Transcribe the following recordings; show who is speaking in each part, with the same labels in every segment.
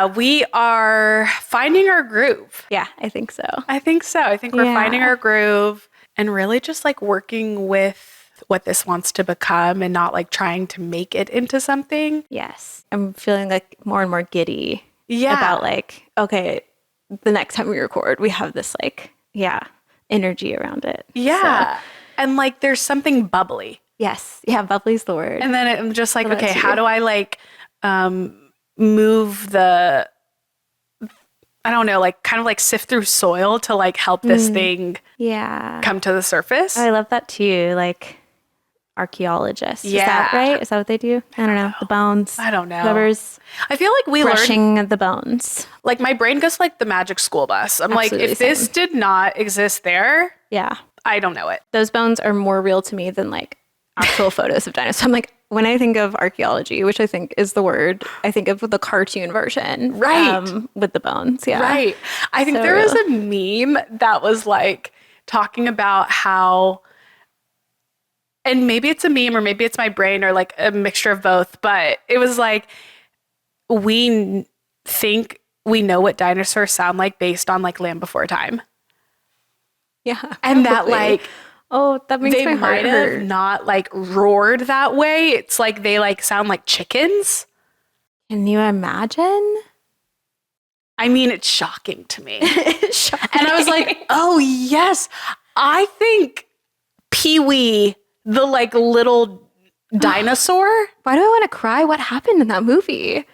Speaker 1: Yeah, we are finding our groove.
Speaker 2: Yeah, I think so.
Speaker 1: I think we're finding our groove and really just like working with what this wants to become and not like trying to make it into something.
Speaker 2: Yes. I'm feeling like more and more giddy
Speaker 1: Yeah.
Speaker 2: about like, okay, the next time we record, we have this like, energy around it.
Speaker 1: Yeah.
Speaker 2: So,
Speaker 1: and like there's something bubbly.
Speaker 2: yes. Yeah, bubbly's the word.
Speaker 1: And then I'm just like,
Speaker 2: So
Speaker 1: okay,
Speaker 2: that's
Speaker 1: how
Speaker 2: you.
Speaker 1: do I like move the, I don't know, like kind of like sift through soil to like help this thing come to the surface?
Speaker 2: I love that too. Like archaeologists.
Speaker 1: Yeah.
Speaker 2: Is that right? Is that what they do? I don't know. The bones.
Speaker 1: I don't know.
Speaker 2: Whoever's
Speaker 1: I feel like we learned,
Speaker 2: brushing the bones.
Speaker 1: like my brain goes like the magic school bus. I'm
Speaker 2: Absolutely
Speaker 1: like, if this did not exist there,
Speaker 2: Yeah.
Speaker 1: I don't know it.
Speaker 2: Those bones are more real to me than like actual photos of dinosaurs. I'm like, when I think of archaeology, which I think is the word, I think of the cartoon version.
Speaker 1: Right.
Speaker 2: With the bones. Yeah.
Speaker 1: Right. I think
Speaker 2: So
Speaker 1: there was
Speaker 2: real.
Speaker 1: a meme that was like talking about how, and maybe it's a meme or maybe it's my brain or like a mixture of both, but it was like, we think we know what dinosaurs sound like based on like Land Before Time.
Speaker 2: Yeah.
Speaker 1: And that
Speaker 2: probably.
Speaker 1: like,
Speaker 2: oh, that makes
Speaker 1: they
Speaker 2: my heart
Speaker 1: might have
Speaker 2: hurt.
Speaker 1: not like roared that way. It's like they like sound like chickens.
Speaker 2: Can you imagine?
Speaker 1: I mean, it's shocking to me.
Speaker 2: Shocking.
Speaker 1: And I was like, oh yes, I think Pee-wee, the like little dinosaur.
Speaker 2: Why do I want to cry? What happened in that movie?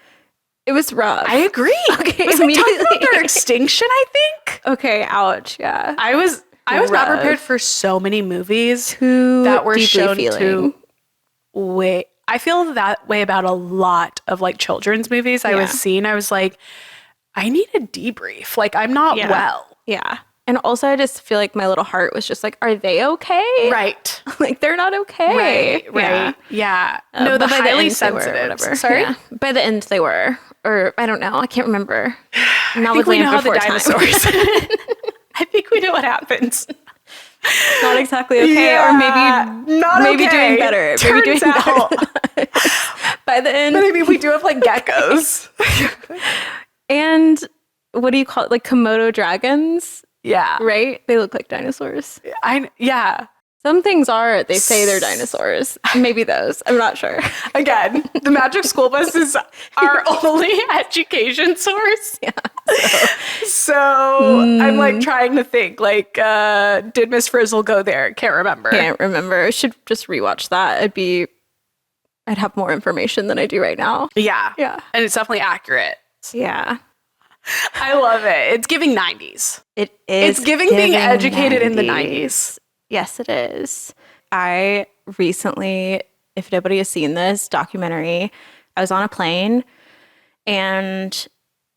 Speaker 2: It was rough.
Speaker 1: I agree.
Speaker 2: Okay,
Speaker 1: It was like talking about
Speaker 2: immediately.
Speaker 1: their extinction, I think.
Speaker 2: Okay, ouch. Yeah.
Speaker 1: I was not
Speaker 2: Rough.
Speaker 1: prepared for so many movies
Speaker 2: Too
Speaker 1: that were
Speaker 2: deeply
Speaker 1: shown
Speaker 2: feeling.
Speaker 1: to way. I feel that way about a lot of like children's movies I was seeing. I was like, I need a debrief. Like I'm not well.
Speaker 2: Yeah. And also I just feel like my little heart was just like, are they okay?
Speaker 1: Right.
Speaker 2: Like they're not okay.
Speaker 1: Right. Yeah. No, the
Speaker 2: but by
Speaker 1: highly
Speaker 2: end they were,
Speaker 1: sensitive.
Speaker 2: whatever.
Speaker 1: Sorry.
Speaker 2: Yeah. By the end they were. Or I don't know. I can't remember.
Speaker 1: I
Speaker 2: Not
Speaker 1: think
Speaker 2: with
Speaker 1: we
Speaker 2: Land
Speaker 1: know how the
Speaker 2: Before Time.
Speaker 1: dinosaurs. I think we know what happens.
Speaker 2: Not exactly okay. Or maybe doing better.
Speaker 1: Turns
Speaker 2: maybe doing
Speaker 1: out.
Speaker 2: better. By the end.
Speaker 1: But I mean, we do have like geckos.
Speaker 2: And what do you call it? Like Komodo dragons,
Speaker 1: Yeah.
Speaker 2: right? They look like dinosaurs.
Speaker 1: Yeah.
Speaker 2: Some things are, they say they're dinosaurs. Maybe those. I'm not sure.
Speaker 1: Again, the Magic School Bus is our only education source.
Speaker 2: Yeah.
Speaker 1: So I'm like trying to think, like, did Miss Frizzle go there? Can't remember.
Speaker 2: Can't remember. I should just rewatch that. I'd have more information than I do right now.
Speaker 1: Yeah.
Speaker 2: Yeah.
Speaker 1: And it's definitely accurate.
Speaker 2: Yeah.
Speaker 1: I love it. It's giving 90s.
Speaker 2: It is.
Speaker 1: It's giving being educated in the 90s.
Speaker 2: Yes, it is. I recently, if nobody has seen this documentary, I was on a plane and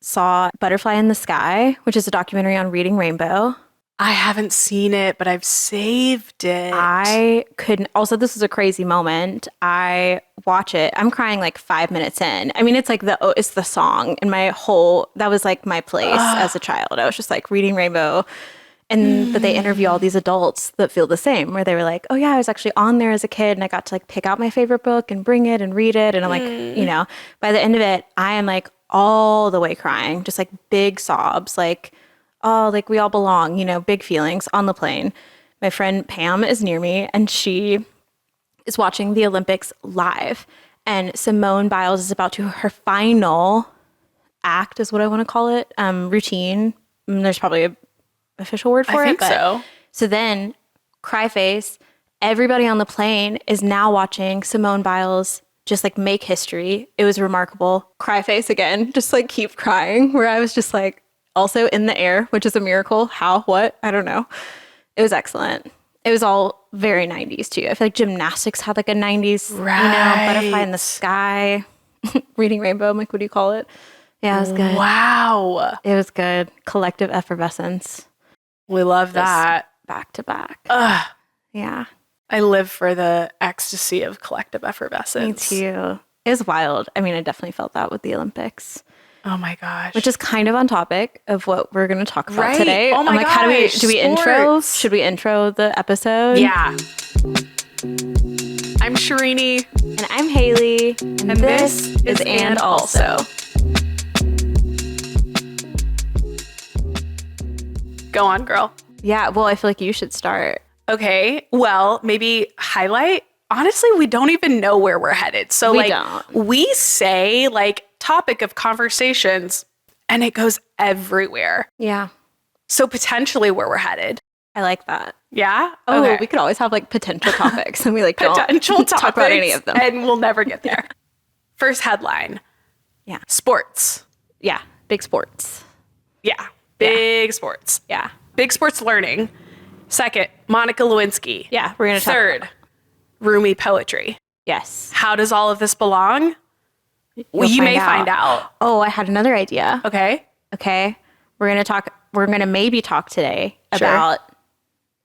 Speaker 2: saw Butterfly in the Sky, which is a documentary on reading rainbow.
Speaker 1: I haven't seen it, but I've saved it.
Speaker 2: I couldn't. Also, this was a crazy moment. I watch it. I'm crying like 5 minutes in. I mean, it's like it's the song and that was like my place as a child. I was just like reading rainbow. But they interview all these adults that feel the same, where they were like, oh yeah, I was actually on there as a kid and I got to like pick out my favorite book and bring it and read it. And I'm like, by the end of it, I am like all the way crying, just like big sobs, like, oh, like we all belong, big feelings on the plane. My friend Pam is near me and she is watching the Olympics live. And Simone Biles is about to her final act, is what I want to call it, routine. There's probably a official word for
Speaker 1: I
Speaker 2: it.
Speaker 1: think so.
Speaker 2: So then, cry face, everybody on the plane is now watching Simone Biles just like make history. It was remarkable. Cry face again, just like keep crying, where I was just like also in the air, which is a miracle. How, what? I don't know. It was excellent. It was all very 90s too. I feel like gymnastics had like a 90s, Butterfly in the Sky, reading rainbow. I'm like, what do you call it? Yeah, it was good.
Speaker 1: Wow.
Speaker 2: It was good. Collective effervescence.
Speaker 1: We love that.
Speaker 2: Back to back.
Speaker 1: Ugh.
Speaker 2: Yeah.
Speaker 1: I live for the ecstasy of collective effervescence.
Speaker 2: Me too. It was wild. I mean, I definitely felt that with the Olympics.
Speaker 1: Oh my gosh.
Speaker 2: Which is kind of on topic of what we're going to talk about today.
Speaker 1: Oh my gosh.
Speaker 2: How do we intro?
Speaker 1: Sports.
Speaker 2: Should we intro the episode?
Speaker 1: Yeah. I'm Cherini.
Speaker 2: And I'm Haley.
Speaker 1: And this is And Also. Go on, girl.
Speaker 2: Yeah, well, I feel like you should start.
Speaker 1: Okay, well, maybe highlight. Honestly, we don't even know where we're headed. So
Speaker 2: We don't.
Speaker 1: we say like topic of conversations and it goes everywhere.
Speaker 2: Yeah,
Speaker 1: So potentially where we're headed.
Speaker 2: I like that.
Speaker 1: Yeah?
Speaker 2: Oh,
Speaker 1: Okay.
Speaker 2: we could always have like potential topics and we like
Speaker 1: Potential
Speaker 2: don't
Speaker 1: topics
Speaker 2: talk about any of them.
Speaker 1: and we'll never get there. First headline.
Speaker 2: Yeah.
Speaker 1: Sports.
Speaker 2: Yeah, big sports.
Speaker 1: Yeah. Big sports.
Speaker 2: Yeah.
Speaker 1: Big sports learning. Second, Monica Lewinsky.
Speaker 2: Yeah, we're going to talk.
Speaker 1: Third, Rumi poetry.
Speaker 2: Yes.
Speaker 1: How does all of this belong?
Speaker 2: You'll
Speaker 1: You may find out.
Speaker 2: Oh, I had another idea.
Speaker 1: Okay.
Speaker 2: Okay. We're going to maybe talk today
Speaker 1: Sure.
Speaker 2: about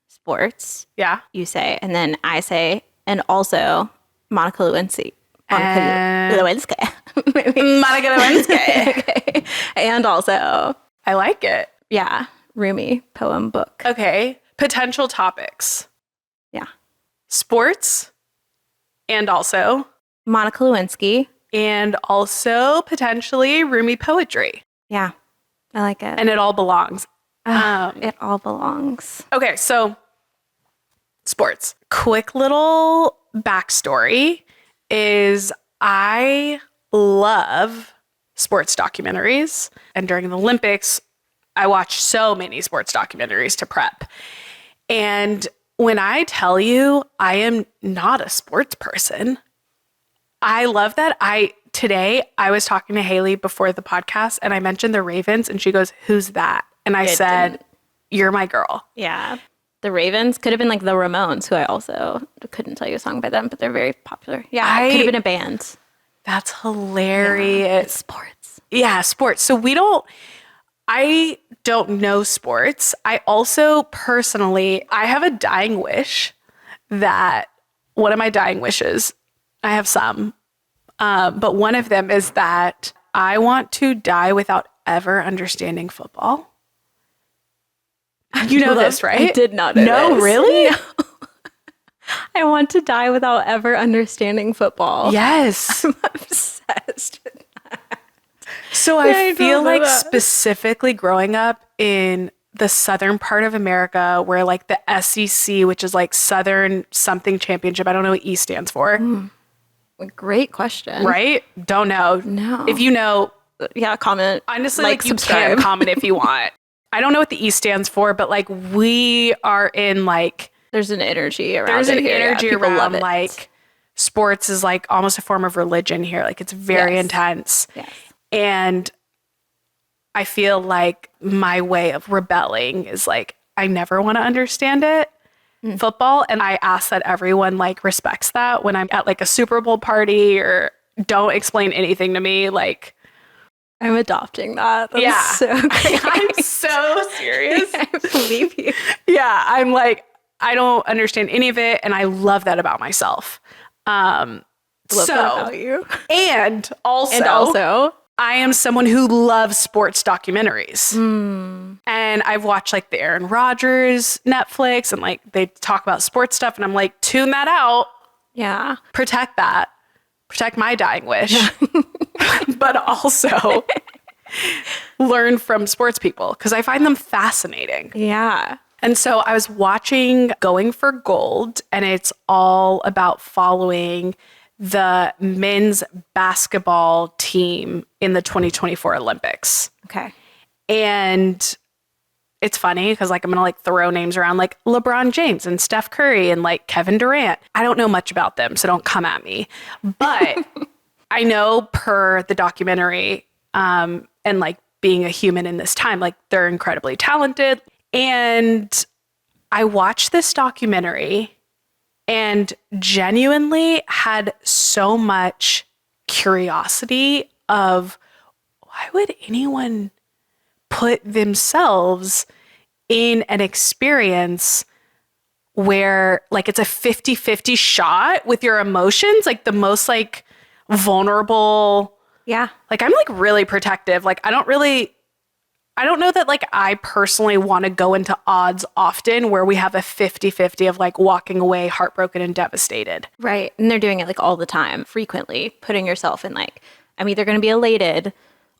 Speaker 2: sports,
Speaker 1: Yeah.
Speaker 2: you say, and then I say, and also Monica Lewinsky. Lewinsky.
Speaker 1: Monica Lewinsky.
Speaker 2: Okay. And also,
Speaker 1: I like it.
Speaker 2: yeah, Rumi poem book.
Speaker 1: Okay. Potential topics.
Speaker 2: Yeah.
Speaker 1: Sports and also
Speaker 2: Monica
Speaker 1: potentially Rumi poetry.
Speaker 2: Yeah. I like it.
Speaker 1: And it all belongs.
Speaker 2: It all belongs.
Speaker 1: Okay, so sports. Quick little backstory is I love sports documentaries. And during the Olympics, I watched so many sports documentaries to prep. And when I tell you I am not a sports person, I love that. Today I was talking to Haley before the podcast and I mentioned the Ravens and she goes, "Who's that?" And I said, "You're my girl."
Speaker 2: Yeah. The Ravens could have been like the Ramones, who I also couldn't tell you a song by them, but they're very popular. Yeah. It could have been a band.
Speaker 1: That's hilarious.
Speaker 2: Yeah, it's sports.
Speaker 1: Yeah, sports. So I don't know sports. I also personally, I have a dying wish that one of my dying wishes, I have some, but one of them is that I want to die without ever understanding football. You know this, right?
Speaker 2: I did not know
Speaker 1: No,
Speaker 2: this.
Speaker 1: really?
Speaker 2: No. I want to die without ever understanding football.
Speaker 1: Yes.
Speaker 2: I'm obsessed with that.
Speaker 1: So
Speaker 2: Yeah,
Speaker 1: I
Speaker 2: I
Speaker 1: feel
Speaker 2: don't know
Speaker 1: like
Speaker 2: that.
Speaker 1: specifically growing up in the southern part of America where like the SEC, which is like Southern something championship, I don't know what E stands for,
Speaker 2: Great question.
Speaker 1: right? Don't know.
Speaker 2: No.
Speaker 1: If you know,
Speaker 2: Yeah, comment.
Speaker 1: honestly,
Speaker 2: like,
Speaker 1: you
Speaker 2: subscribe.
Speaker 1: can comment if you want. I don't know what the E stands for, but like we are in like,
Speaker 2: There's an energy around
Speaker 1: there's
Speaker 2: it
Speaker 1: an
Speaker 2: here. Yeah,
Speaker 1: energy
Speaker 2: people love
Speaker 1: around
Speaker 2: it.
Speaker 1: like sports is like almost a form of religion here. Like it's very
Speaker 2: Yes.
Speaker 1: intense.
Speaker 2: Yes.
Speaker 1: And I feel like my way of rebelling is like, I never want to understand it. Football. And I ask that everyone like respects that when I'm at like a Super Bowl party or don't explain anything to me. Like,
Speaker 2: I'm adopting that. That's
Speaker 1: yeah,
Speaker 2: so great.
Speaker 1: I'm so serious.
Speaker 2: I believe you.
Speaker 1: Yeah. I'm like, I don't understand any of it. And I love that about myself.
Speaker 2: Love that about you.
Speaker 1: And also,
Speaker 2: And also,
Speaker 1: I am someone who loves sports documentaries. And I've watched like the Aaron Rodgers Netflix and like they talk about sports stuff. And I'm like, tune that out.
Speaker 2: yeah.
Speaker 1: Protect that. Protect my dying wish. But also learn from sports people because I find them fascinating.
Speaker 2: Yeah.
Speaker 1: And so I was watching Going for Gold, and it's all about following the men's basketball team in the 2024 Olympics.
Speaker 2: Okay.
Speaker 1: And it's funny because like I'm gonna like throw names around like LeBron James and Steph Curry and like Kevin Durant. I don't know much about them, so don't come at me. But I know per the documentary and like being a human in this time, like they're incredibly talented. And I watched this documentary and genuinely had so much curiosity of why would anyone put themselves in an experience where like it's a 50-50 shot with your emotions, like the most like vulnerable.
Speaker 2: Yeah.
Speaker 1: Like I'm like really protective. Like I don't know that like I personally want to go into odds often where we have a 50-50 of like walking away heartbroken and devastated.
Speaker 2: Right. And they're doing it like all the time, frequently, putting yourself in like, I'm either going to be elated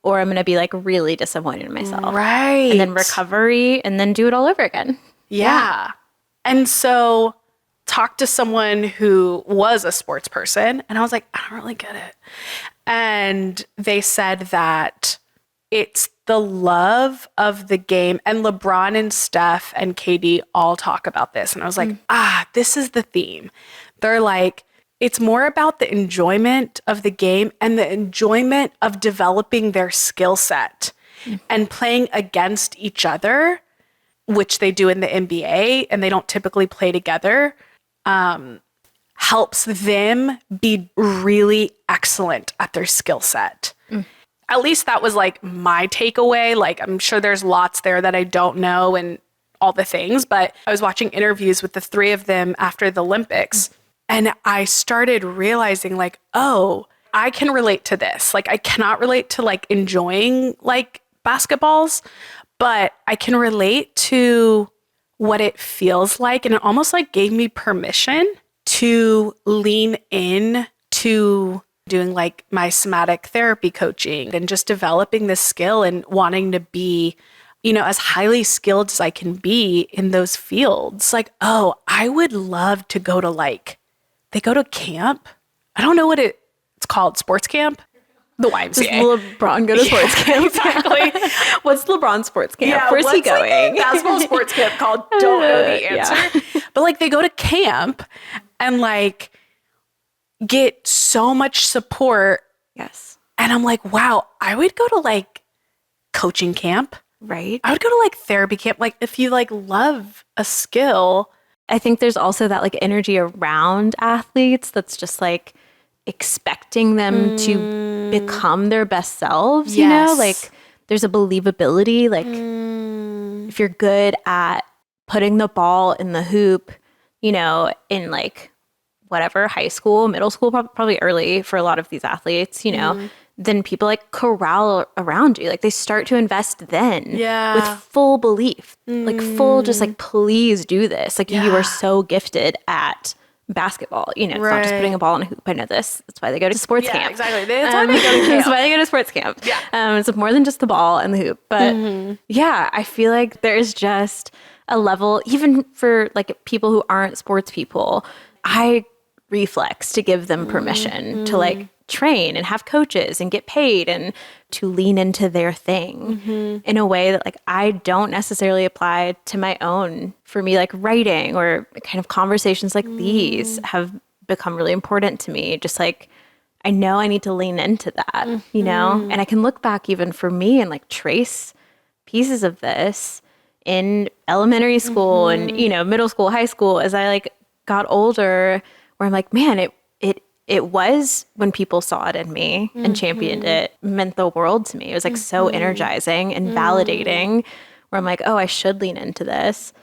Speaker 2: or I'm going to be like really disappointed in myself.
Speaker 1: Right.
Speaker 2: And then recovery and then do it all over again.
Speaker 1: Yeah. And so talk to someone who was a sports person and I was like, I don't really get it. And they said that it's the love of the game, and LeBron and Steph and KD all talk about this. And I was like, this is the theme. They're like, it's more about the enjoyment of the game and the enjoyment of developing their skill set and playing against each other, which they do in the NBA and they don't typically play together, helps them be really excellent at their skill set. At least that was like my takeaway. Like, I'm sure there's lots there that I don't know and all the things, but I was watching interviews with the three of them after the Olympics and I started realizing like, oh, I can relate to this. Like, I cannot relate to like enjoying like basketballs, but I can relate to what it feels like. And it almost like gave me permission to lean in to doing like my somatic therapy coaching and just developing this skill and wanting to be, you know, as highly skilled as I can be in those fields. Like, oh, I would love to go to like, they go to camp. I don't know what it's called, sports camp. The YMCA.
Speaker 2: Does LeBron go to sports camp?
Speaker 1: Exactly.
Speaker 2: What's LeBron's sports camp?
Speaker 1: Yeah,
Speaker 2: where's he going?
Speaker 1: Like the basketball sports camp called? Don't know the answer. Yeah. But like they go to camp and like get so much support.
Speaker 2: Yes.
Speaker 1: And I'm like, wow, I would go to like coaching camp.
Speaker 2: Right.
Speaker 1: I would go to like therapy camp. Like if you like love a skill.
Speaker 2: I think there's also that like energy around athletes that's just like expecting them to become their best selves, you know? Like there's a believability. Like if you're good at putting the ball in the hoop, you know, in like whatever, high school, middle school, probably early for a lot of these athletes, you know, then people like corral around you. Like they start to invest then with full belief, like full just like, please do this. Like you are so gifted at basketball, you know, it's not just putting a ball in a hoop. I know this. That's why they go to sports camp.
Speaker 1: Exactly. That's why they go to camp.
Speaker 2: That's why they go to sports camp. Yeah. It's more than just the ball and the hoop. But yeah, I feel like there's just a level, even for like people who aren't sports people, I reflex to give them permission to like train and have coaches and get paid and to lean into their thing in a way that like I don't necessarily apply to my own. For me, like writing or kind of conversations like these have become really important to me. Just like I know I need to lean into that, you know, and I can look back even for me and like trace pieces of this in elementary school and, you know, middle school, high school as I like got older, where I'm like, man, it was when people saw it in me and championed it, meant the world to me. It was like so energizing and validating, where I'm like, oh, I should lean into this.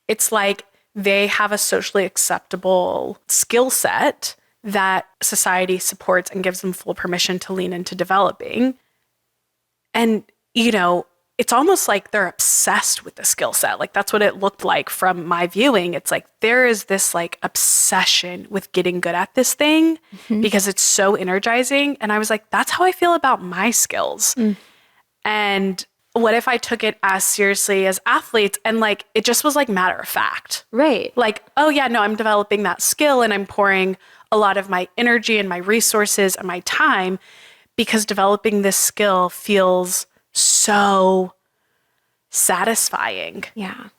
Speaker 1: It's like they have a socially acceptable skill set that society supports and gives them full permission to lean into developing. And, you know, it's almost like they're obsessed with the skill set. Like that's what it looked like from my viewing. It's like there is this like obsession with getting good at this thing because it's so energizing. And I was like, that's how I feel about my skills. And what if I took it as seriously as athletes and like it just was like matter of fact.
Speaker 2: Right.
Speaker 1: Like, oh yeah, no, I'm developing that skill and I'm pouring a lot of my energy and my resources and my time because developing this skill feels so satisfying.
Speaker 2: Yeah.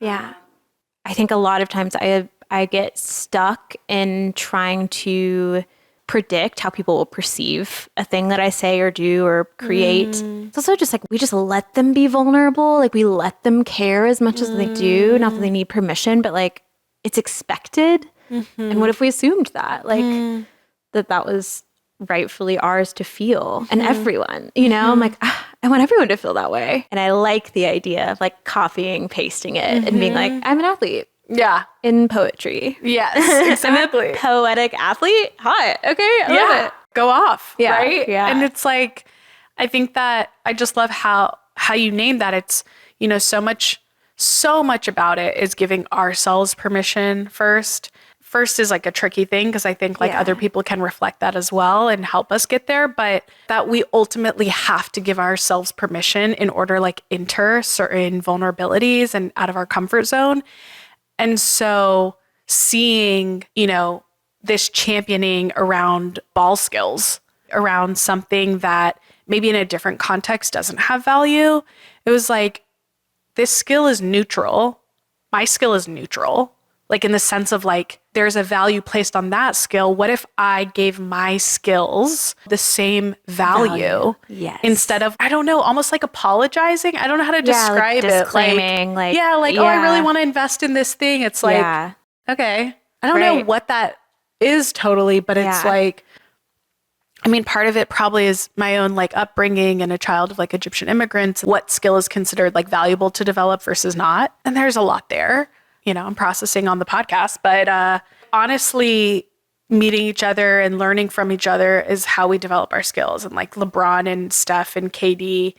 Speaker 2: I think a lot of times I get stuck in trying to predict how people will perceive a thing that I say or do or create. It's also just like we just let them be vulnerable. Like we let them care as much as they do. Not that they need permission, but like it's expected. And what if we assumed that? Like that was rightfully ours to feel and everyone, you know, I'm like, I want everyone to feel that way. And I like the idea of like copying, pasting it and being like, I'm an athlete.
Speaker 1: Yeah.
Speaker 2: In poetry.
Speaker 1: Yes, exactly.
Speaker 2: I'm a poetic athlete. Hot. Okay. I love it.
Speaker 1: Go off.
Speaker 2: Yeah.
Speaker 1: Right.
Speaker 2: Yeah.
Speaker 1: And it's like, I think that I just love how you name that. It's, you know, so much about it is giving ourselves permission first first is like a tricky thing because I think like other people can reflect that as well and help us get there, but that we ultimately have to give ourselves permission in order like enter certain vulnerabilities and out of our comfort zone. And so seeing, you know, this championing around ball skills, around something that maybe in a different context doesn't have value, it was like, this skill is neutral. My skill is neutral. Like in the sense of like, there's a value placed on that skill. What if I gave my skills the same value?
Speaker 2: Yes.
Speaker 1: Instead of, I don't know, almost like apologizing. I don't know how to describe
Speaker 2: like disclaiming,
Speaker 1: it. Oh, I really want to invest in this thing. It's like, okay. I don't know what that is totally, but it's like, I mean, part of it probably is my own like upbringing and a child of like Egyptian immigrants, what skill is considered like valuable to develop versus not. And there's a lot there. You know, I'm processing on the podcast, but honestly, meeting each other and learning from each other is how we develop our skills. And like LeBron and Steph and KD,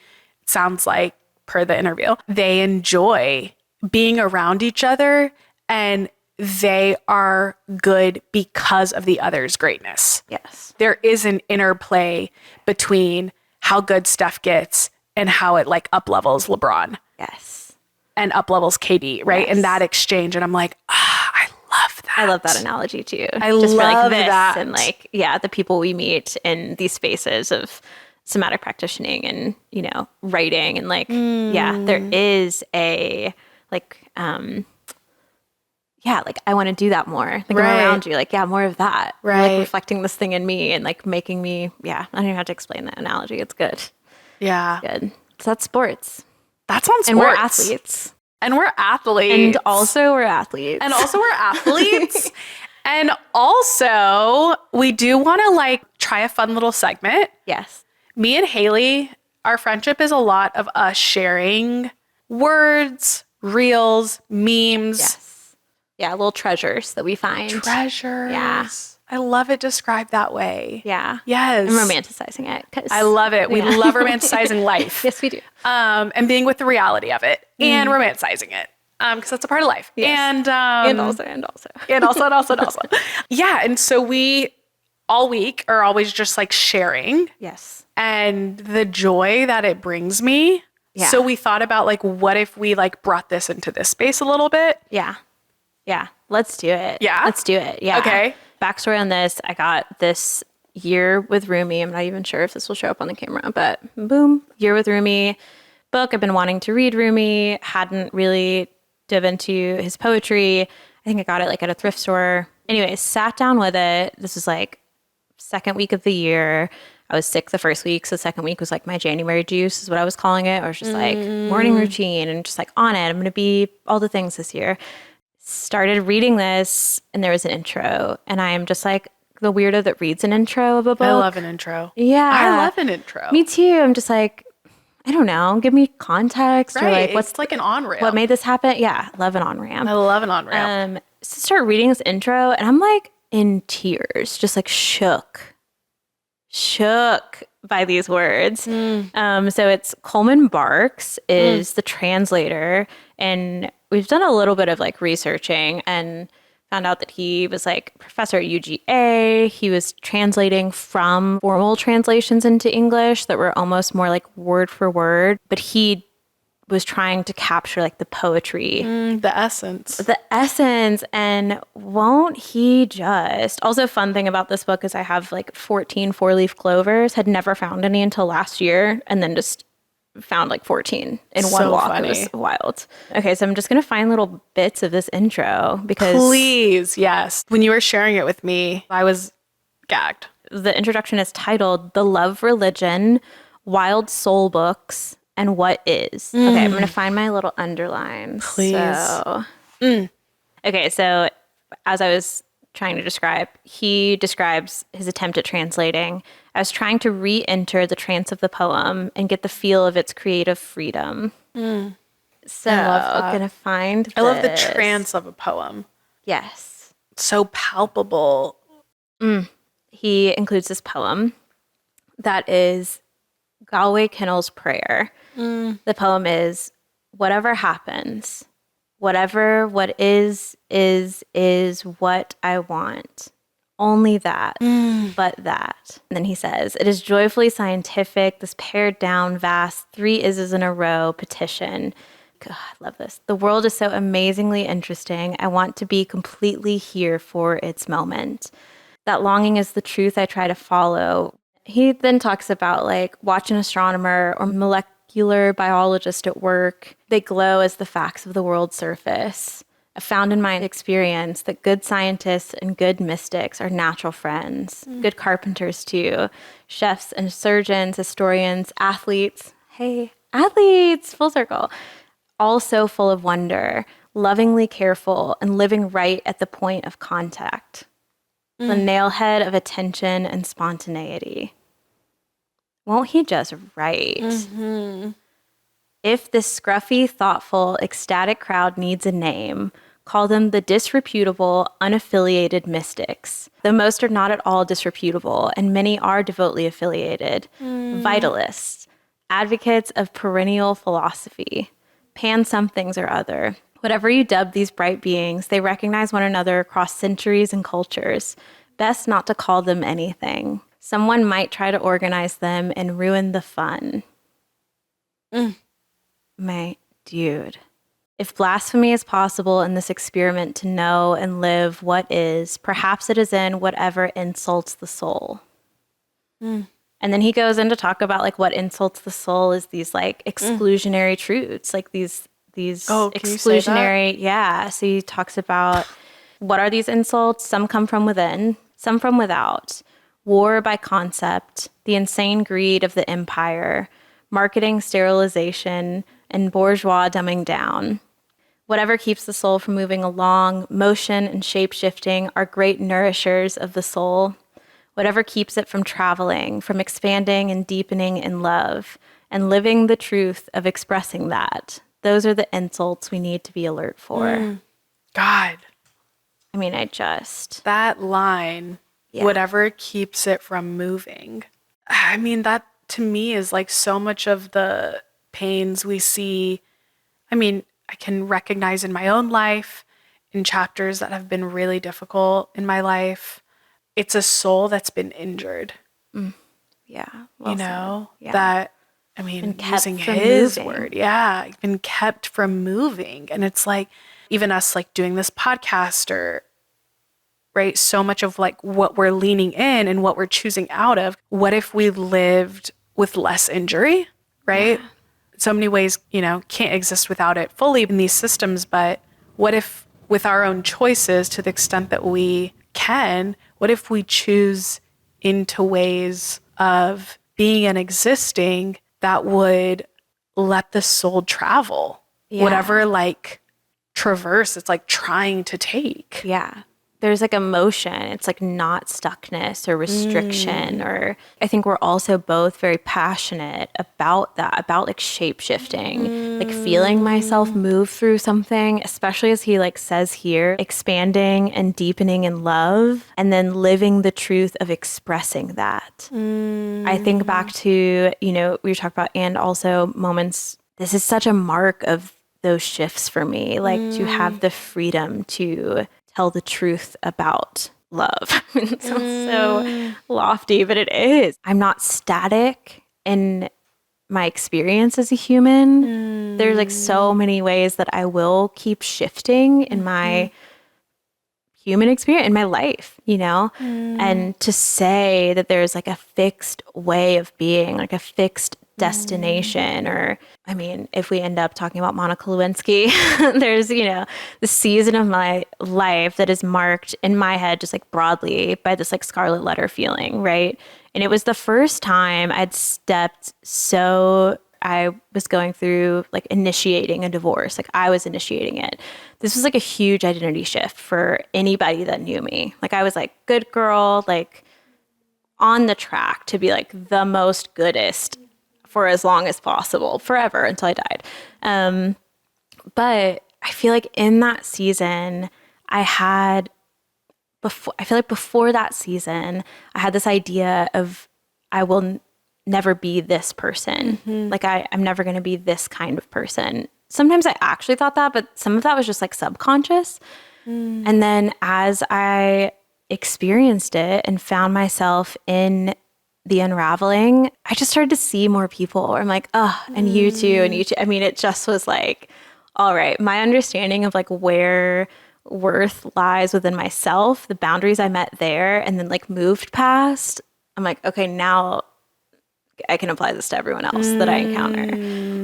Speaker 1: sounds like per the interview, they enjoy being around each other and they are good because of the other's greatness.
Speaker 2: Yes.
Speaker 1: There is an interplay between how good Steph gets and how it like up levels LeBron.
Speaker 2: Yes.
Speaker 1: And up levels KD, right?
Speaker 2: Yes.
Speaker 1: And that exchange. And I'm like, I love that.
Speaker 2: I love that analogy too.
Speaker 1: I
Speaker 2: just
Speaker 1: love
Speaker 2: for like this
Speaker 1: that.
Speaker 2: and like, the people we meet in these spaces of somatic practitioning and, you know, writing and like, there is a like, like I want to do that more. Like I'm around you, like, more of that.
Speaker 1: Right.
Speaker 2: Like reflecting this thing in me and like making me, I don't even have to explain that analogy. It's good.
Speaker 1: Yeah.
Speaker 2: It's good. So that's sports.
Speaker 1: That's on sports.
Speaker 2: And we're athletes.
Speaker 1: And we're athletes.
Speaker 2: And also we're athletes.
Speaker 1: And also we do want to like try a fun little segment.
Speaker 2: Yes.
Speaker 1: Me and Haley, our friendship is a lot of us sharing words, reels, memes.
Speaker 2: Yes. Yeah, little treasures that we find.
Speaker 1: Treasures.
Speaker 2: Yeah.
Speaker 1: I love it described that way.
Speaker 2: Yeah.
Speaker 1: Yes.
Speaker 2: I'm romanticizing it.
Speaker 1: I love it. We love romanticizing life.
Speaker 2: Yes, we do.
Speaker 1: And being with the reality of it and romanticizing it. Because that's a part of life.
Speaker 2: Yes.
Speaker 1: And also. Yeah. And so we all week are always just like sharing.
Speaker 2: Yes.
Speaker 1: And the joy that it brings me. Yeah. So we thought about like, what if we like brought this into this space a little bit?
Speaker 2: Yeah. Yeah. Let's do it.
Speaker 1: Yeah.
Speaker 2: Let's do it. Yeah.
Speaker 1: Okay.
Speaker 2: Backstory on this, I got this year with Rumi. I'm not even sure if this will show up on the camera, but boom, year with Rumi book. I've been wanting to read Rumi, hadn't really dove into his poetry. I think I got it like at a thrift store. Anyways, sat down with it. This was like second week of the year. I was sick the first week, so the second week was like my January juice is what I was calling it. Or just like morning routine and just like on it. I'm going to be all the things this year. Started reading this and there was an intro and I am just like the weirdo that reads an intro of a book.
Speaker 1: I love an intro.
Speaker 2: Yeah.
Speaker 1: I love an intro.
Speaker 2: Me too. I'm just like, I don't know, give me context or like
Speaker 1: what's like an on-ramp.
Speaker 2: What made this happen? Yeah, love an on-ramp.
Speaker 1: I love an on-ramp.
Speaker 2: So start reading this intro and I'm like in tears, just like shook by these words. So it's Coleman Barks is the translator and we've done a little bit of like researching and found out that he was like professor at UGA. He was translating from formal translations into English that were almost more like word for word, but he was trying to capture like the poetry.
Speaker 1: The essence.
Speaker 2: And won't he just... Also, fun thing about this book is I have like 14 four-leaf clovers, had never found any until last year, and then just found like 14 in one walk. Funny. It was wild. Okay, so I'm just going to find little bits of this intro because...
Speaker 1: Please, yes. When you were sharing it with me, I was gagged.
Speaker 2: The introduction is titled The Love Religion, Wild Soul Books, and What Is. Okay, I'm going to find my little underlines.
Speaker 1: Please.
Speaker 2: Okay, so as I was trying to describe, he describes his attempt at translating as trying to re-enter the trance of the poem and get the feel of its creative freedom. So
Speaker 1: I love that.
Speaker 2: I'm going to find
Speaker 1: I love the trance of a poem.
Speaker 2: Yes.
Speaker 1: So palpable.
Speaker 2: He includes this poem that is Galway Kinnell's prayer. The poem is, whatever happens, Whatever what is what I want. Only that, but that. And then he says, it is joyfully scientific, this pared down, vast, 3 ises in a row petition. God, I love this. The world is so amazingly interesting. I want to be completely here for its moment. That longing is the truth I try to follow. He then talks about like watch an astronomer or molecular biologist at work. They glow as the facts of the world surface. I found in my experience that good scientists and good mystics are natural friends, good carpenters too, chefs and surgeons, historians, athletes. Hey, athletes, full circle. All so full of wonder, lovingly careful, and living right at the point of contact. The nailhead of attention and spontaneity. Won't he just write? If this scruffy, thoughtful, ecstatic crowd needs a name, call them the disreputable, unaffiliated mystics. Though most are not at all disreputable, and many are devotedly affiliated. Vitalists, advocates of perennial philosophy, pan-somethings or other. Whatever you dub these bright beings, they recognize one another across centuries and cultures. Best not to call them anything. Someone might try to organize them and ruin the fun. My dude. If blasphemy is possible in this experiment to know and live what is, perhaps it is in whatever insults the soul. And then he goes in to talk about like what insults the soul is these like exclusionary truths, like these exclusionary, yeah. So he talks about what are these insults? Some come from within, some from without. War by concept, the insane greed of the empire, marketing sterilization, and bourgeois dumbing down. Whatever keeps the soul from moving along, motion and shape-shifting are great nourishers of the soul. Whatever keeps it from traveling, from expanding and deepening in love, and living the truth of expressing that. Those are the insults we need to be alert for.
Speaker 1: God.
Speaker 2: I mean,
Speaker 1: that line, whatever keeps it from moving. I mean, that to me is like so much of the pains we see. I mean, I can recognize in my own life, in chapters that have been really difficult in my life. It's a soul that's been injured.
Speaker 2: Yeah.
Speaker 1: Well, that, I mean, using
Speaker 2: his
Speaker 1: word, been kept from moving. And it's like, even us like doing this podcast or, right, so much of like what we're leaning in and what we're choosing out of. What if we lived with less injury, right? Yeah. So many ways, can't exist without it fully in these systems. But what if with our own choices, to the extent that we can, what if we choose into ways of being and existing that would let the soul travel? Whatever like traverse it's like trying to take.
Speaker 2: Yeah. There's like emotion. It's like not stuckness or restriction or I think we're also both very passionate about that, about like shape shifting, like feeling myself move through something, especially as he like says here, expanding and deepening in love and then living the truth of expressing that. I think back to, we were talking about and also moments. This is such a mark of those shifts for me, like to have the freedom to tell the truth about love. It sounds so lofty, but it is. I'm not static in my experience as a human. There's like so many ways that I will keep shifting in my human experience, in my life, and to say that there's like a fixed way of being, like a fixed destination, or I mean, if we end up talking about Monica Lewinsky, there's, the season of my life that is marked in my head just like broadly by this like scarlet letter feeling, right? And it was the first time I was going through like initiating a divorce, like I was initiating it. This was like a huge identity shift for anybody that knew me. Like I was like good girl, like on the track to be like the most goodest for as long as possible, forever until I died. But I feel like in that season, before that season, I had this idea of I will never be this person. Like I'm never going to be this kind of person sometimes I actually thought that, but some of that was just like subconscious. And then as I experienced it and found myself in the unraveling, I just started to see more people. I'm like, oh, and you too, and you too. I mean, it just was like, all right, my understanding of like where worth lies within myself, the boundaries I met there and then like moved past. I'm like, okay, now I can apply this to everyone else that I encounter.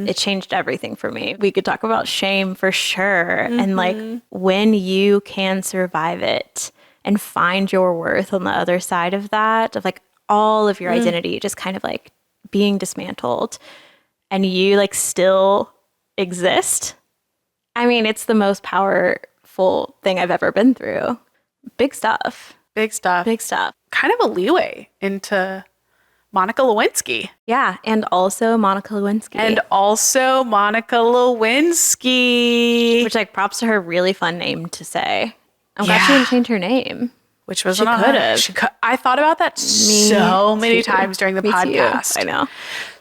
Speaker 2: It changed everything for me. We could talk about shame for sure. And like when you can survive it and find your worth on the other side of that, of like all of your identity just kind of like being dismantled and you like still exist. I mean, it's the most powerful thing I've ever been through. Big stuff.
Speaker 1: Big stuff.
Speaker 2: Big stuff.
Speaker 1: Kind of a leeway into Monica Lewinsky.
Speaker 2: Yeah, and also Monica Lewinsky.
Speaker 1: Which,
Speaker 2: like, props to her, really fun name to say. I'm glad she didn't change her name.
Speaker 1: Which was she could have. I thought about that so many times during the podcast.
Speaker 2: Too. I know.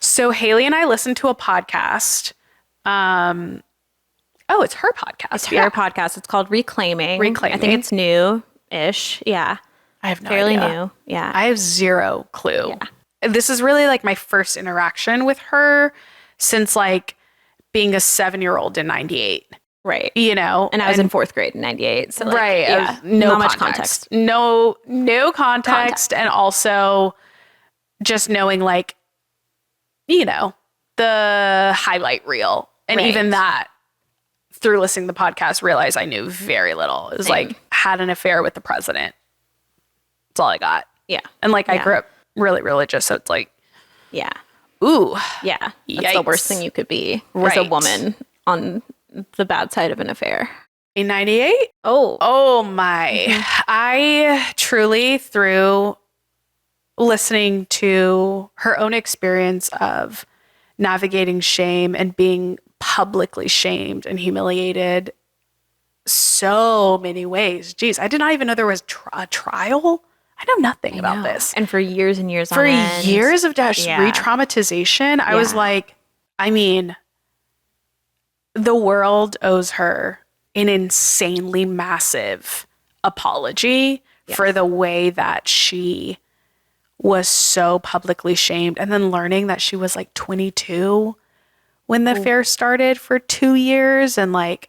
Speaker 1: So Haley and I listened to a podcast. It's her podcast.
Speaker 2: It's her podcast. It's called Reclaiming. I think it's new-ish. Yeah.
Speaker 1: I have no
Speaker 2: idea. Fairly new. Yeah.
Speaker 1: I have zero clue.
Speaker 2: Yeah.
Speaker 1: This is really like my first interaction with her since like being a 7-year-old in 98.
Speaker 2: Right.
Speaker 1: You know?
Speaker 2: And I was in 4th grade in 98. So like,
Speaker 1: right.
Speaker 2: Yeah.
Speaker 1: No
Speaker 2: much
Speaker 1: context. No context. And also just knowing like, you know, the highlight reel. And even that through listening to the podcast, realized I knew very little. It was like had an affair with the president. That's all I got.
Speaker 2: Yeah.
Speaker 1: And like I grew up really religious. So it's like, ooh.
Speaker 2: Yeah.
Speaker 1: Yikes.
Speaker 2: That's the worst thing you could be as a woman on the bad side of an affair.
Speaker 1: In 98? Oh my. I truly, through listening to her own experience of navigating shame and being publicly shamed and humiliated so many ways. Geez, I did not even know there was a trial. I know nothing about this.
Speaker 2: And for years and years
Speaker 1: for years of re-traumatization, I was like, I mean, the world owes her an insanely massive apology for the way that she was so publicly shamed. And then learning that she was like 22 when the affair started for 2 years. And like,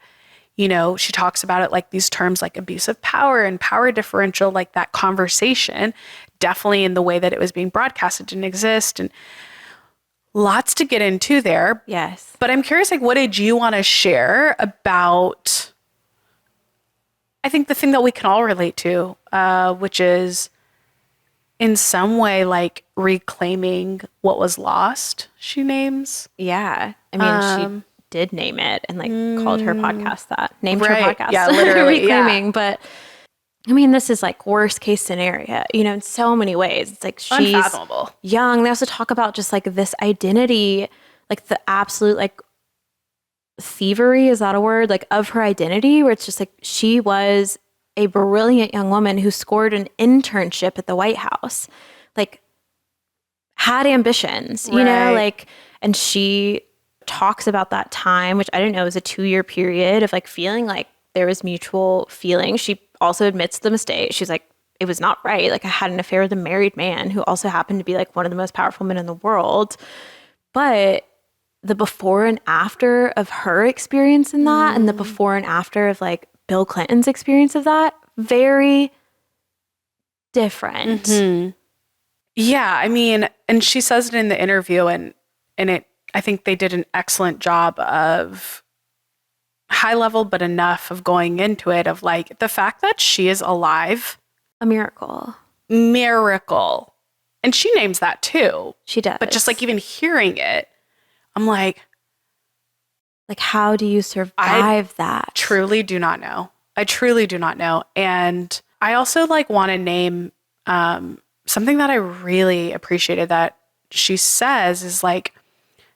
Speaker 1: you know, she talks about it like these terms like abusive power and power differential, like that conversation, definitely in the way that it was being broadcasted didn't exist. And lots to get into there.
Speaker 2: Yes.
Speaker 1: But I'm curious, like, what did you want to share about, I think the thing that we can all relate to, which is in some way like reclaiming what was lost, she names.
Speaker 2: Yeah. I mean, she did name it and like called her podcast that. Named her podcast.
Speaker 1: Yeah, literally.
Speaker 2: Reclaiming. But I mean, this is like worst case scenario, you know, in so many ways. It's like she's
Speaker 1: unfathomable.
Speaker 2: Young. They also talk about just like this identity, like the absolute like thievery, is that a word? Like of her identity, where it's just like she was a brilliant young woman who scored an internship at the White House, like had ambitions, you know, like, and she talks about that time, which I didn't know was a 2-year period of like feeling like there was mutual feeling. She also admits the mistake. She's like, it was not right. Like I had an affair with a married man who also happened to be like one of the most powerful men in the world. But the before and after of her experience in that and the before and after of like Bill Clinton's experience of that, very different.
Speaker 1: Yeah, I mean, and she says it in the interview and it, I think they did an excellent job of high level, but enough of going into it of like the fact that she is alive.
Speaker 2: A miracle.
Speaker 1: And she names that too.
Speaker 2: She does.
Speaker 1: But just like even hearing it, I'm like
Speaker 2: how do you survive that?
Speaker 1: Truly do not know. I truly do not know. And I also like want to name something that I really appreciated that she says is like,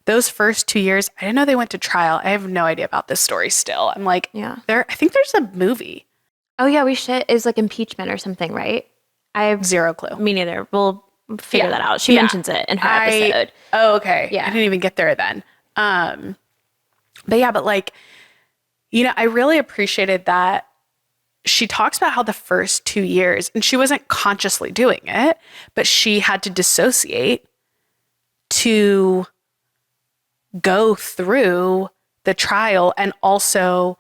Speaker 1: those first 2 years, I didn't know they went to trial. I have no idea about this story still. I'm like, I think there's a movie.
Speaker 2: Oh yeah, we should. It was like impeachment or something, right? I have
Speaker 1: zero clue.
Speaker 2: Me neither. We'll figure that out. She mentions it in her episode.
Speaker 1: Oh, okay. Yeah. I didn't even get there then. But yeah, but like, I really appreciated that she talks about how the first 2 years, and she wasn't consciously doing it, but she had to dissociate to go through the trial and also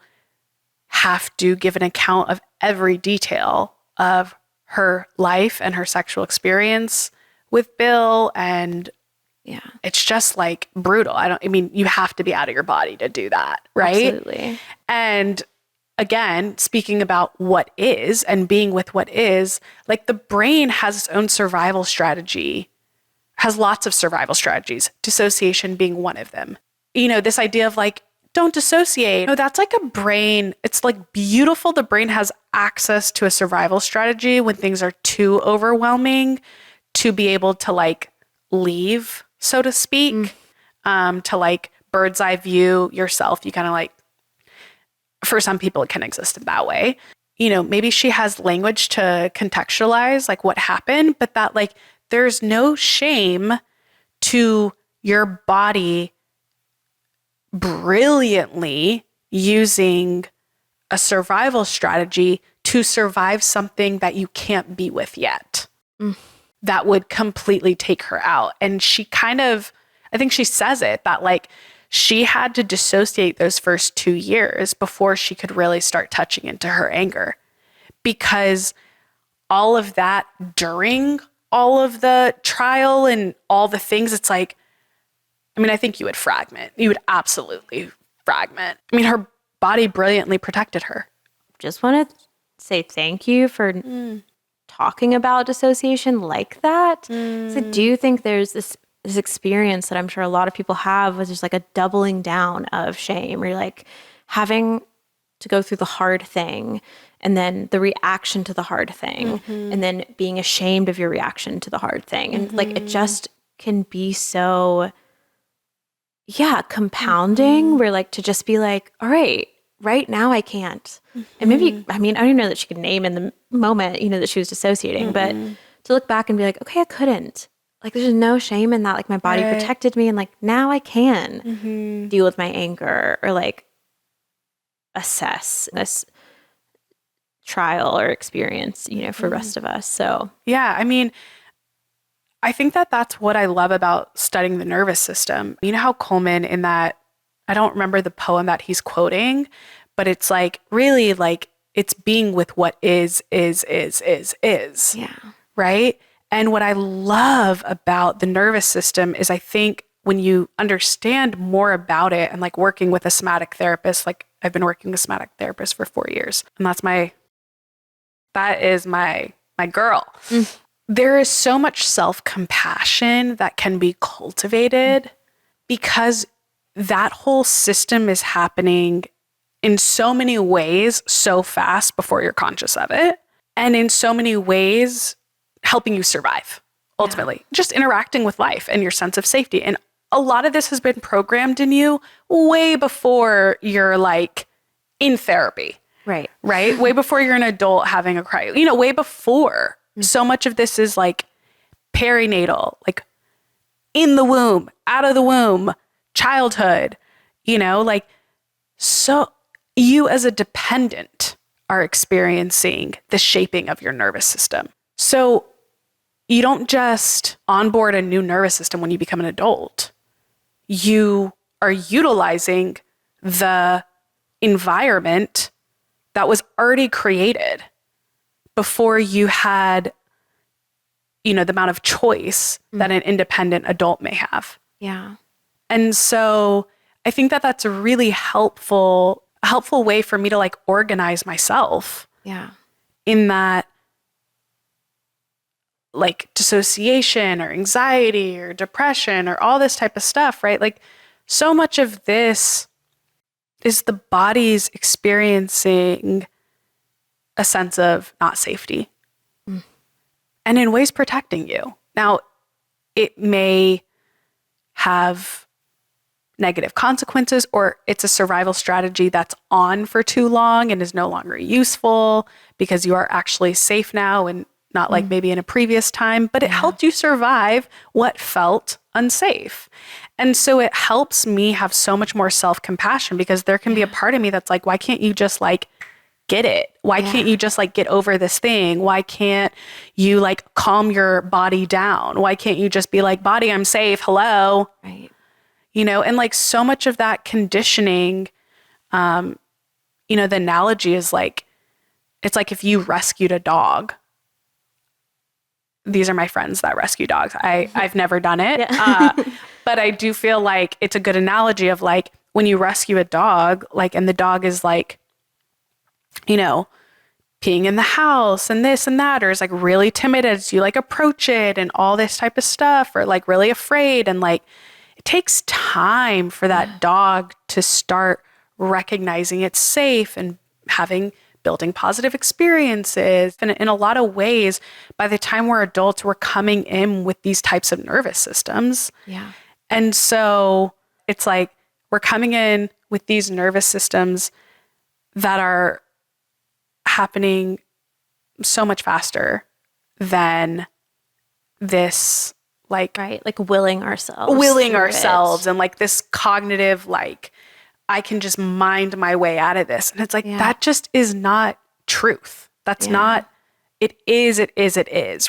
Speaker 1: have to give an account of every detail of her life and her sexual experience with Bill. And
Speaker 2: Yeah.
Speaker 1: it's just like brutal. I mean, you have to be out of your body to do that, right?
Speaker 2: Absolutely.
Speaker 1: And again, speaking about what is and being with what is, like the brain has its own survival strategy, has lots of survival strategies, dissociation being one of them. This idea of like, don't dissociate. No, that's like a brain. It's like beautiful. The brain has access to a survival strategy when things are too overwhelming to be able to like leave, so to speak, to like bird's eye view yourself. You kind of like, for some people, it can exist in that way. Maybe she has language to contextualize like what happened, but that like there's no shame to your body brilliantly using a survival strategy to survive something that you can't be with yet. That would completely take her out. And she kind of, I think she says it, that like she had to dissociate those first 2 years before she could really start touching into her anger, because all of that during all of the trial and all the things, it's like, I mean, I think you would fragment. You would absolutely fragment. I mean, her body brilliantly protected her.
Speaker 2: Just want to say thank you for talking about dissociation like that. So I do think there's this experience that I'm sure a lot of people have, was just like a doubling down of shame, where you're like having to go through the hard thing and then the reaction to the hard thing and then being ashamed of your reaction to the hard thing. And like, it just can be so, compounding, where like to just be like, all right now I can't. And maybe, I mean, I don't even know that she could name in the moment, that she was dissociating, but to look back and be like, okay, I couldn't. Like, there's no shame in that. Like, my body protected me, and like, now I can deal with my anger or like assess this trial or experience, for the rest of us. So,
Speaker 1: yeah, I mean, I think that that's what I love about studying the nervous system. You know how Coleman, in that, I don't remember the poem that he's quoting, but it's like really like it's being with what is.
Speaker 2: yeah.
Speaker 1: Right? And what I love about the nervous system is I think when you understand more about it, and like working with a somatic therapist, like I've been working with a somatic therapist for 4 years, and that is my girl. There is so much self-compassion that can be cultivated because that whole system is happening in so many ways so fast before you're conscious of it, and in so many ways helping you survive, ultimately. Just interacting with life and your sense of safety. And a lot of this has been programmed in you way before you're like in therapy.
Speaker 2: Right.
Speaker 1: Way before you're an adult having a cry, way before. So much of this is like perinatal, like in the womb, out of the womb, childhood, like, so you as a dependent are experiencing the shaping of your nervous system. So you don't just onboard a new nervous system when you become an adult. You are utilizing the environment that was already created before you had, the amount of choice that an independent adult may have.
Speaker 2: Yeah.
Speaker 1: And so I think that that's a really helpful way for me to like organize myself.
Speaker 2: Yeah.
Speaker 1: In that, like dissociation or anxiety or depression or all this type of stuff, right? Like so much of this is the body's experiencing a sense of not safety and in ways protecting you. Now, it may have negative consequences, or it's a survival strategy that's on for too long and is no longer useful because you are actually safe now and not like maybe in a previous time, but it helped you survive what felt unsafe. And so it helps me have so much more self-compassion, because there can be a part of me that's like, why can't you just like get it? Why can't you just like get over this thing? Why can't you like calm your body down? Why can't you just be like, body, I'm safe. Hello.
Speaker 2: Right.
Speaker 1: You know, and like so much of that conditioning, you know, the analogy is like, it's like if you rescued a dog. These are my friends that rescue dogs. I've never done it. But I do feel like it's a good analogy of like when you rescue a dog, like, and the dog is like, you know, peeing in the house and this and that, or is like really timid as you like approach it and all this type of stuff, or like really afraid. And like, it takes time for that dog to start recognizing it's safe and building positive experiences. And in a lot of ways, by the time we're adults, we're coming in with these types of nervous systems.
Speaker 2: Yeah.
Speaker 1: And so it's like we're coming in with these nervous systems that are happening so much faster than this, like,
Speaker 2: Right. Like willing ourselves
Speaker 1: and like this cognitive, like, I can just mind my way out of this. And it's like, that just is not truth. That's not, it is,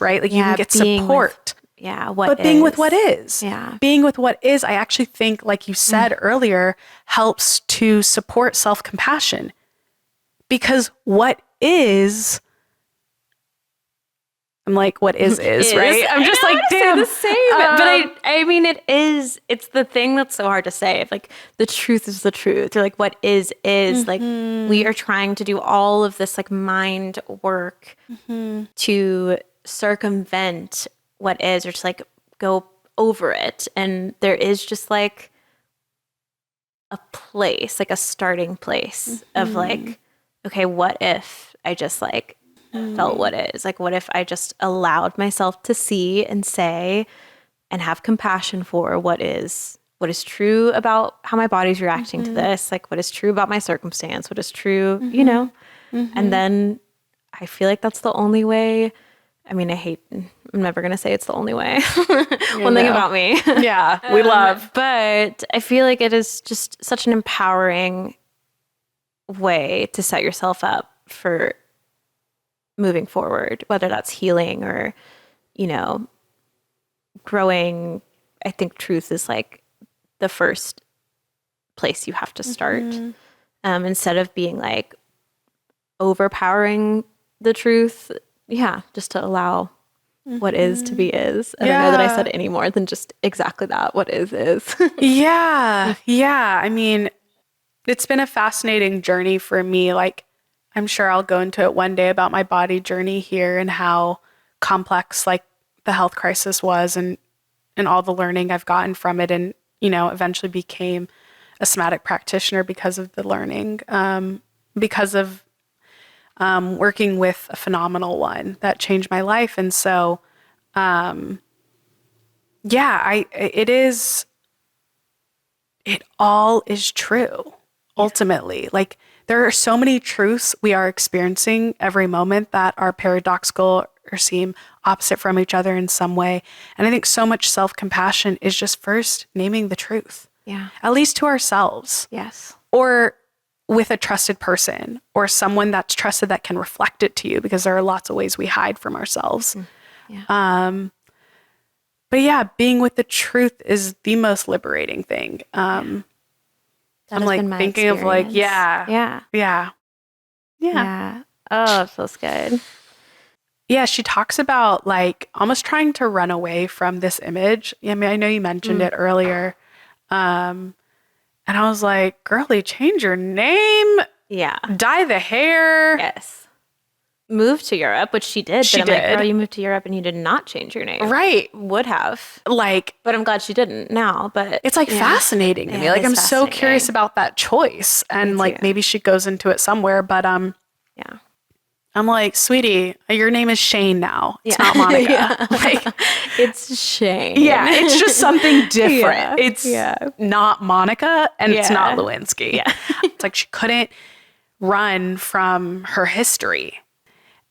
Speaker 1: right? Like you can get support.
Speaker 2: But
Speaker 1: being with what is.
Speaker 2: Yeah.
Speaker 1: Being with what is, I actually think, like you said earlier, helps to support self-compassion. Because what is, I'm like, what is, right? I'm just like, damn.
Speaker 2: The same. But I mean, it's the thing that's so hard to say. Like, the truth is the truth. Or like, what is, like, we are trying to do all of this like mind work to circumvent what is, or just like go over it. And there is just like a place, like a starting place of like, okay, what if I just like felt what is? Like, what if I just allowed myself to see and say and have compassion for what is true about how my body's reacting to this, like what is true about my circumstance, what is true, you know? And then I feel like that's the only way. I mean, I'm never going to say it's the only way. One thing about me.
Speaker 1: Yeah, we love.
Speaker 2: But I feel like it is just such an empowering way to set yourself up for moving forward, whether that's healing or, you know, growing. I think truth is like the first place you have to start. Instead of being like overpowering the truth. Yeah, just to allow what is to be is. I don't know that I said any more than just exactly that. What is.
Speaker 1: Yeah. I mean, it's been a fascinating journey for me. Like, I'm sure I'll go into it one day about my body journey here and how complex like the health crisis was and all the learning I've gotten from it, and, you know, eventually became a somatic practitioner because of the learning, because of working with a phenomenal one that changed my life. And so, it all is true ultimately. Like, there are so many truths we are experiencing every moment that are paradoxical or seem opposite from each other in some way. And I think so much self-compassion is just first naming the truth.
Speaker 2: Yeah.
Speaker 1: At least to ourselves.
Speaker 2: Yes.
Speaker 1: Or with a trusted person or someone that's trusted that can reflect it to you, because there are lots of ways we hide from ourselves. But yeah, being with the truth is the most liberating thing. I'm like thinking of like, yeah.
Speaker 2: Oh, it feels good.
Speaker 1: Yeah, she talks about like almost trying to run away from this image. I mean, I know you mentioned it earlier. And I was like, girlie, change your name.
Speaker 2: Yeah.
Speaker 1: Dye the hair.
Speaker 2: Yes. Move to Europe, which she did.
Speaker 1: She
Speaker 2: but I'm
Speaker 1: did.
Speaker 2: like, girl, you moved to Europe and you did not change your name.
Speaker 1: Right.
Speaker 2: Would have.
Speaker 1: Like,
Speaker 2: but I'm glad she didn't now. But
Speaker 1: it's like fascinating to me. Like, I'm so curious about that choice. And like, maybe she goes into it somewhere. But
Speaker 2: yeah.
Speaker 1: I'm like, sweetie, your name is Shane now. It's not Monica. Like,
Speaker 2: it's Shane.
Speaker 1: Yeah, it's just something different. It's not Monica and it's not Lewinsky.
Speaker 2: Yeah.
Speaker 1: It's like she couldn't run from her history.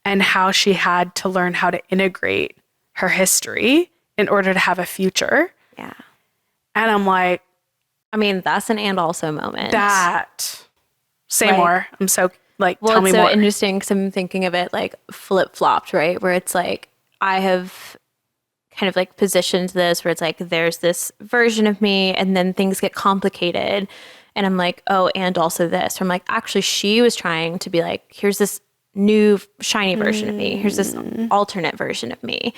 Speaker 1: and how she had to learn how to integrate her history in order to have a future.
Speaker 2: Yeah.
Speaker 1: And I'm like,
Speaker 2: I mean, that's an and also moment.
Speaker 1: that. Say
Speaker 2: Like,
Speaker 1: more. I'm so like,
Speaker 2: well,
Speaker 1: tell me
Speaker 2: it's so
Speaker 1: more.
Speaker 2: interesting because I'm thinking of it like flip-flopped, right? Where it's like, I have kind of like positioned this where it's like, there's this version of me and then things get complicated. And I'm like, oh, and also this. Or I'm like, actually, she was trying to be like, here's this new shiny version of me. Here's this alternate version of me.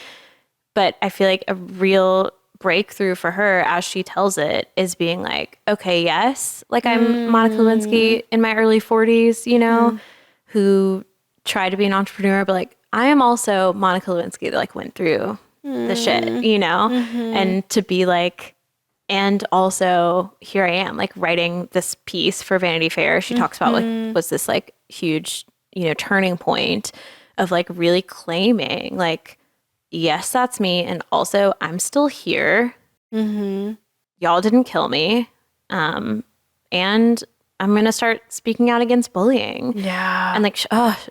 Speaker 2: But I feel like a real breakthrough for her as she tells it is being like, okay, yes, like I'm Monica Lewinsky in my early 40s, you know, who tried to be an entrepreneur, but like I am also Monica Lewinsky that like went through the shit, you know, and to be like, and also here I am like writing this piece for Vanity Fair. She talks about like, was this like huge, you know, turning point of like really claiming like, yes, that's me. And also, I'm still here. Y'all didn't kill me. And I'm going to start speaking out against bullying.
Speaker 1: Yeah.
Speaker 2: And like,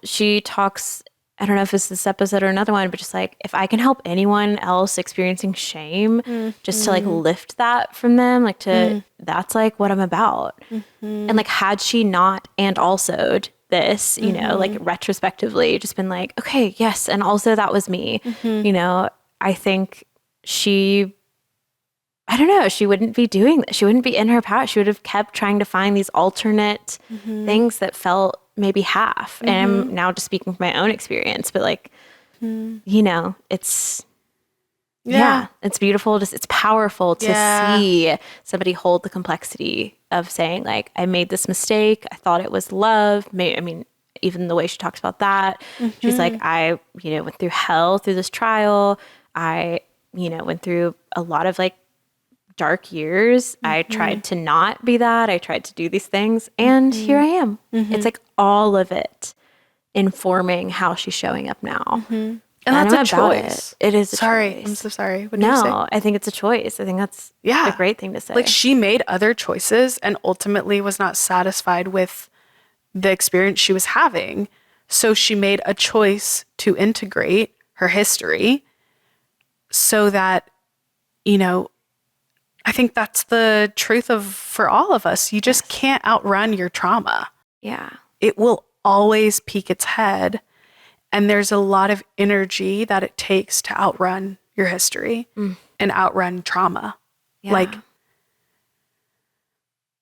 Speaker 2: she talks, I don't know if it's this episode or another one, but just like, if I can help anyone else experiencing shame, just to like lift that from them, like to, that's like what I'm about. And like, had she not and also this, you know, like retrospectively just been like, okay, yes. And also that was me, you know, I think I don't know, she wouldn't be doing this. She wouldn't be in her power. She would have kept trying to find these alternate things that felt maybe half. And I'm now just speaking from my own experience, but like, you know, it's, it's beautiful. It's powerful to see somebody hold the complexity of saying like, I made this mistake. I thought it was love. I mean, even the way she talks about that, she's like, I, you know, went through hell through this trial. I, you know, went through a lot of like dark years. I tried to not be that. I tried to do these things and here I am. It's like all of it informing how she's showing up now.
Speaker 1: And that's a choice.
Speaker 2: It is a
Speaker 1: sorry,
Speaker 2: choice.
Speaker 1: I'm so sorry. What did you say?
Speaker 2: No, I think it's a choice. I think that's a great thing to say.
Speaker 1: Like she made other choices and ultimately was not satisfied with the experience she was having. So she made a choice to integrate her history so that, you know, I think that's the truth for all of us. You just can't outrun your trauma.
Speaker 2: Yeah.
Speaker 1: It will always peek its head. And there's a lot of energy that it takes to outrun your history and outrun trauma.
Speaker 2: Yeah.
Speaker 1: Like,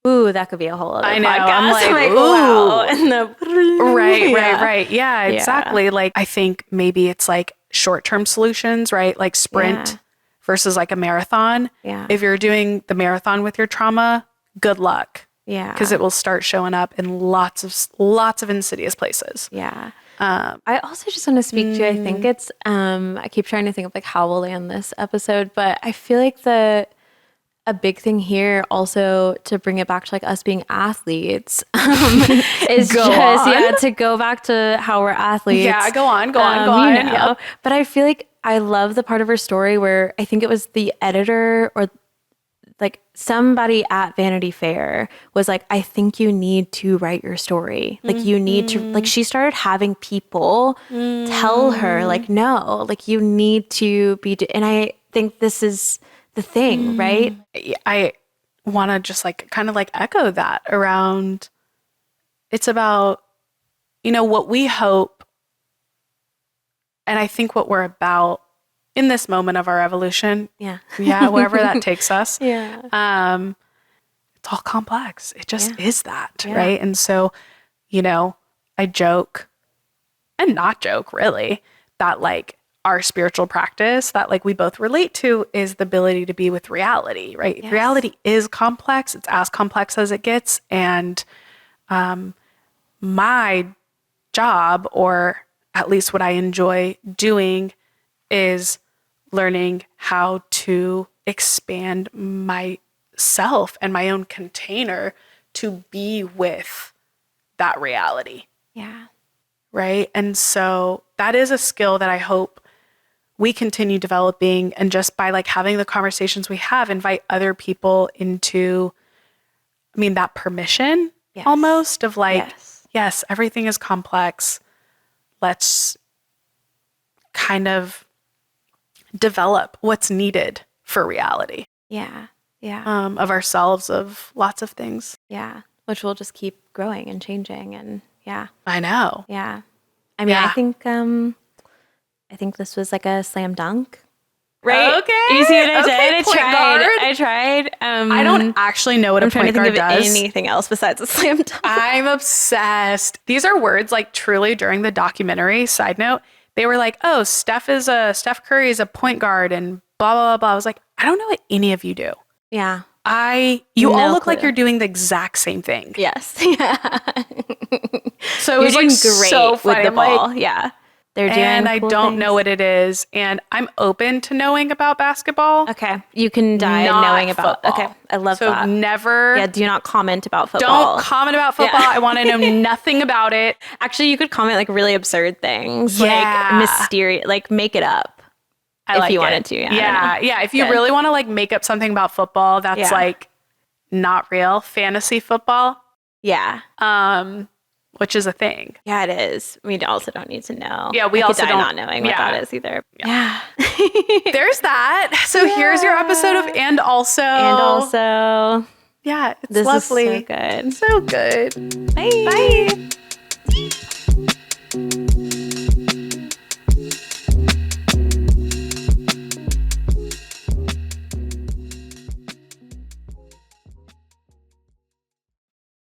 Speaker 2: ooh, that could be a whole other
Speaker 1: I know.
Speaker 2: podcast.
Speaker 1: I'm like,
Speaker 2: ooh. Wow. And
Speaker 1: Right. Yeah, exactly. Like, I think maybe it's like short-term solutions, right? Like sprint versus like a marathon.
Speaker 2: Yeah.
Speaker 1: If you're doing the marathon with your trauma, good luck.
Speaker 2: Yeah.
Speaker 1: Because it will start showing up in lots of insidious places.
Speaker 2: Yeah. I also just want to speak to, I think it's, I keep trying to think of like how we'll land this episode, but I feel like a big thing here also to bring it back to like us being athletes is to go back to how we're athletes.
Speaker 1: Yeah, go on.
Speaker 2: You know?
Speaker 1: Yep.
Speaker 2: But I feel like I love the part of her story where I think it was the editor or like somebody at Vanity Fair was like, I think you need to write your story. Like you need to, like she started having people tell her like, no, like you need to be, and I think this is the thing, right?
Speaker 1: I want to just like kind of like echo that around, it's about, you know, what we hope. And I think what we're about in this moment of our evolution.
Speaker 2: Yeah.
Speaker 1: Wherever that takes us.
Speaker 2: Yeah.
Speaker 1: It's all complex. It just is that, right? And so, you know, I joke and not joke really that like our spiritual practice that like we both relate to is the ability to be with reality, right?
Speaker 2: Yes.
Speaker 1: Reality is complex. It's as complex as it gets. And my job, or at least what I enjoy doing, is learning how to expand myself and my own container to be with that reality.
Speaker 2: Yeah.
Speaker 1: Right. And so that is a skill that I hope we continue developing. And just by like having the conversations we have, invite other people into, I mean, that permission almost of like, yes, everything is complex. Let's kind of develop what's needed for reality.
Speaker 2: Yeah. Yeah.
Speaker 1: Of ourselves, of lots of things.
Speaker 2: Yeah. Which will just keep growing and changing. And yeah.
Speaker 1: I know.
Speaker 2: Yeah. I mean,
Speaker 1: Yeah.
Speaker 2: I think this was like a slam dunk. Right?
Speaker 1: Okay.
Speaker 2: You see what I
Speaker 1: Okay,
Speaker 2: did?
Speaker 1: point guard.
Speaker 2: I tried.
Speaker 1: I don't actually know what a point guard does.
Speaker 2: Anything else besides a slam dunk.
Speaker 1: I'm obsessed. These are words like truly during the documentary, side note, they were like, oh, Steph Curry is a point guard and blah, blah, blah, blah. I was like, I don't know what any of you do.
Speaker 2: Yeah.
Speaker 1: You all
Speaker 2: No
Speaker 1: look like
Speaker 2: clue.
Speaker 1: you're doing the exact same thing.
Speaker 2: Yes. Yeah.
Speaker 1: So it was
Speaker 2: You're
Speaker 1: like
Speaker 2: doing great
Speaker 1: so
Speaker 2: with
Speaker 1: funny.
Speaker 2: the
Speaker 1: I'm like,
Speaker 2: ball. Yeah. They're doing
Speaker 1: and I
Speaker 2: cool
Speaker 1: don't
Speaker 2: things.
Speaker 1: know what it is. And I'm open to knowing about basketball.
Speaker 2: Okay. You can die
Speaker 1: Not
Speaker 2: knowing about
Speaker 1: football.
Speaker 2: Okay. I love
Speaker 1: So
Speaker 2: that.
Speaker 1: never.
Speaker 2: Yeah, do not comment about football.
Speaker 1: Don't comment about football.
Speaker 2: Yeah.
Speaker 1: I want to know nothing about it.
Speaker 2: Actually, you could comment like really absurd things.
Speaker 1: Yeah.
Speaker 2: Like mysterious, like make it up. If you wanted to. Yeah. I don't know.
Speaker 1: Yeah. If you
Speaker 2: Good.
Speaker 1: really want to like make up something about football that's
Speaker 2: Yeah.
Speaker 1: like not real, fantasy football,
Speaker 2: Yeah.
Speaker 1: which is a thing.
Speaker 2: Yeah, it is. We also don't need to know.
Speaker 1: Yeah, we
Speaker 2: I could
Speaker 1: also
Speaker 2: die
Speaker 1: don't-
Speaker 2: not knowing what
Speaker 1: yeah.
Speaker 2: that is either. Yeah.
Speaker 1: There's that. So here's your episode of And Also.
Speaker 2: And also,
Speaker 1: Yeah, it's
Speaker 2: this
Speaker 1: lovely.
Speaker 2: is so good.
Speaker 1: So good.
Speaker 2: Bye.
Speaker 1: Bye.